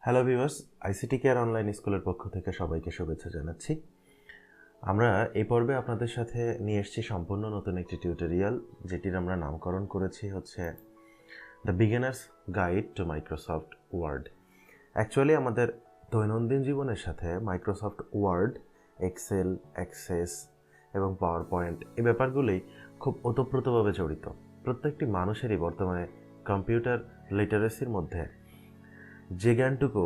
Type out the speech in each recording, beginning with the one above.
Hello viewers, ICT care online স্কুলের পক্ষ থেকে সবাইকে শুভেচ্ছা জানাচ্ছি। আমরা এই পর্বে আপনাদের সাথে নিয়ে এসেছি সম্পূর্ণ নতুন একটি টিউটোরিয়াল, যেটির আমরা নামকরণ করেছি হচ্ছে the beginners guide to Microsoft Word. Actually আমাদের দৈনন্দিন জীবনের সাথে মাইক্রোসফট ওয়ার্ড, এক্সেল, অ্যাক্সেস এবং পাওয়ার পয়েন্ট এই ব্যাপারগুলি খুব ওতপ্রোতভাবে জড়িত। প্রত্যেকটি মানুষেরই বর্তমানে কম্পিউটার লিটারেসির মধ্যে যে জ্ঞানটুকু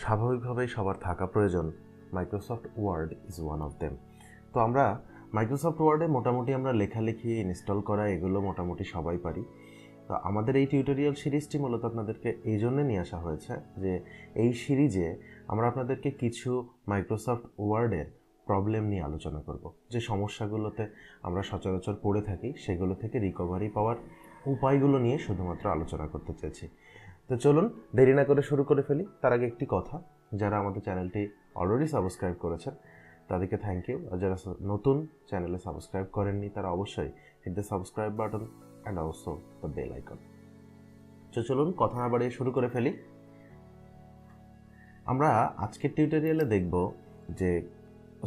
স্বাভাবিকভাবেই সবার থাকা প্রয়োজন, Microsoft Word is one of them. তো আমরা মাইক্রোসফট ওয়ার্ডে মোটামুটি আমরা লেখালেখি, ইনস্টল করা এগুলো মোটামুটি সবাই পারি। তো আমাদের এই টিউটোরিয়াল সিরিজটি মূলত আপনাদেরকে এই জন্যে নিয়ে আসা হয়েছে যে এই সিরিজে আমরা আপনাদেরকে কিছু মাইক্রোসফট ওয়ার্ডের প্রবলেম নিয়ে আলোচনা করব। যে সমস্যাগুলোতে আমরা সচরাচর পড়ে থাকি সেগুলো থেকে রিকভারি পাওয়ার উপায়গুলো নিয়ে শুধুমাত্র আলোচনা করতে চেয়েছি। তো চলুন দেরি না করে শুরু করে ফেলি। তার আগে একটি কথা, যারা আমাদের চ্যানেলটি অলরেডি সাবস্ক্রাইব করেছেন তাদেরকে থ্যাংক ইউ, আর যারা নতুন চ্যানেলে সাবস্ক্রাইব করেননি তারা অবশ্যই hit the subscribe button and also the bell icon. তো চলুন কথা না বাড়িয়ে শুরু করে ফেলি। আমরা আজকের টিউটোরিয়ালে দেখব যে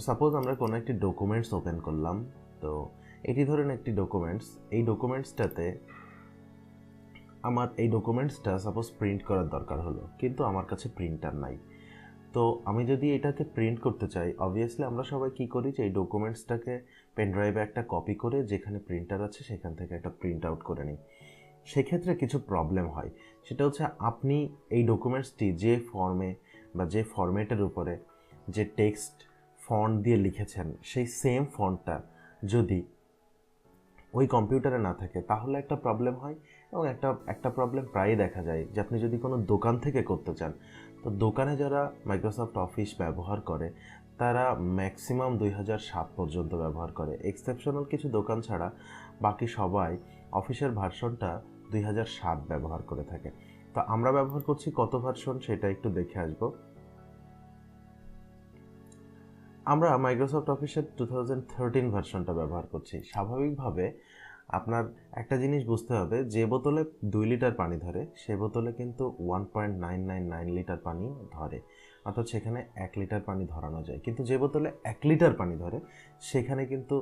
সাপোজ আমরা কোনো একটি ডকুমেন্টস ওপেন করলাম। তো এটি ধরেন একটি ডকুমেন্টস, এই ডকুমেন্টসটাতে আমার এই ডকুমেন্টসটা সাপোজ প্রিন্ট করার দরকার হলো, কিন্তু আমার কাছে প্রিন্টার নাই। তো আমি যদি এটাকে প্রিন্ট করতে চাই, অবভিয়াসলি আমরা সবাই কী করি যে এই ডকুমেন্টসটাকে পেন ড্রাইভে একটা কপি করে যেখানে প্রিন্টার আছে সেখান থেকে একটা প্রিন্ট আউট করে নিই। সেক্ষেত্রে কিছু প্রবলেম হয়। সেটা হচ্ছে আপনি এই ডকুমেন্টসটি যে ফর্মে বা যে ফরম্যাটের উপরে যে টেক্সট ফন্ট দিয়ে লিখেছেন সেই সেম ফন্টটা যদি ওই কম্পিউটারে না থাকে তাহলে একটা প্রবলেম হয়। এবং একটা প্রবলেম প্রায়ই দেখা যায় যে আপনি যদি কোনো দোকান থেকে করতে চান, তো দোকানে যারা মাইক্রোসফট অফিস ব্যবহার করে তারা ম্যাক্সিমাম 2007 পর্যন্ত ব্যবহার করে। এক্সেপশনাল কিছু দোকান ছাড়া বাকি সবাই অফিসের ভার্সনটা 2007 ব্যবহার করে থাকে। তো আমরা ব্যবহার করছি কত ভার্সন সেটা একটু দেখে আসবো। আমরা মাইক্রোসফট অফিসের 2013 ভার্সনটা ব্যবহার করছি। স্বাভাবিকভাবে আপনার একটা জিনিস বুঝতে হবে, যে বোতলে 2 লিটার পানি ধরে সে বোতলে কিন্তু 1.999 লিটার পানি ধরে, অর্থাৎ সেখানে 1 লিটার পানি ধরানো যায়। কিন্তু যে বোতলে 1 লিটার পানি ধরে সেখানে কিন্তু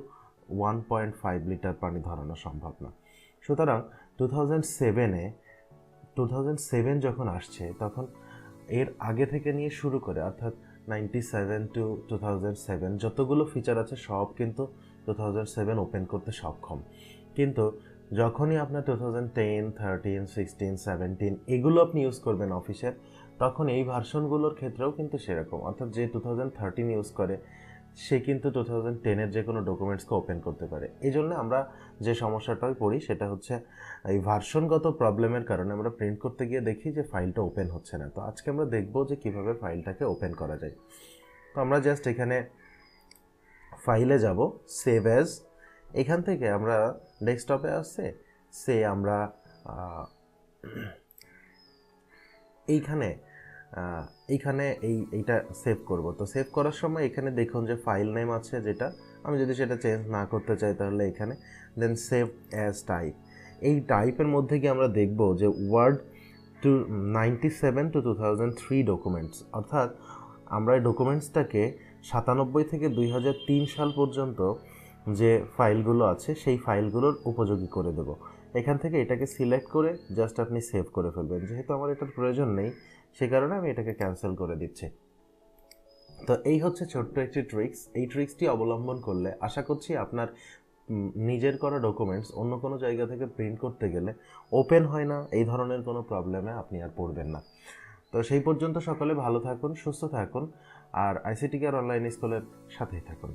1.5 লিটার পানি ধরানো সম্ভব না। সুতরাং 2007 যখন আসছে তখন এর আগে থেকে নিয়ে শুরু করে, অর্থাৎ 97 to 2007 যতগুলো ফিচার আছে সব কিন্তু 2007 ওপেন করতে সক্ষম। কিন্তু যখনই আপনার 2010, 13, 16, 17 এগুলো আপনি ইউজ করবেন অফিসের, তখন এই ভার্সনগুলোর ক্ষেত্রেও কিন্তু সেরকম। অর্থাৎ যে 2013 ইউজ করে সে কিন্তু 2010-এর যে কোনো ডকুমেন্টসকে ওপেন করতে পারে। এই জন্য আমরা যে সমস্যাটায় পড়ি সেটা হচ্ছে এই ভার্সনগত প্রবলেমের কারণে আমরা প্রিন্ট করতে গিয়ে দেখি যে ফাইলটা ওপেন হচ্ছে না। তো আজকে আমরা দেখব যে কিভাবে ফাইলটাকে ওপেন করা যায়। তো আমরা জাস্ট এখানে ফাইলে যাব, সেভ অ্যাজ। এখান থেকে আমরা ডেস্কটপে আসছে আমরা এইখানে এইটা সেভ করব। তো সেভ করার সময় এখানে দেখুন যে ফাইল নেম আছে, যেটা আমি যদি সেটা চেঞ্জ না করতে চাই তাহলে এখানে দেন সেভ অ্যাজ টাইপ। এই টাইপের মধ্যে গিয়ে আমরা দেখব যে ওয়ার্ড 97 to 2003 ডকুমেন্টস, অর্থাৎ আমরা এই ডকুমেন্টসটাকে 97 থেকে 2003 সাল পর্যন্ত যে ফাইলগুলো আছে সেই ফাইলগুলোর উপযোগী করে দেব। এখান থেকে এটাকে সিলেক্ট করে জাস্ট আপনি সেভ করে ফেলবেন। যেহেতু আমার এটার প্রয়োজন নেই সে কারণে আমি এটাকে ক্যান্সেল করে দিচ্ছি। তো এই হচ্ছে ছোট্ট একটি ট্রিক্স। এই ট্রিক্সটি অবলম্বন করলে আশা করছি আপনার নিজের করা ডকুমেন্টস অন্য কোনো জায়গা থেকে প্রিন্ট করতে গেলে ওপেন হয় না, এই ধরনের কোনো প্রবলেমে আপনি আর পড়বেন না। তো সেই পর্যন্ত সকলে ভালো থাকুন, সুস্থ থাকুন, আর আইসিটি কেয়ার অনলাইন স্কুলের সাথেই থাকুন।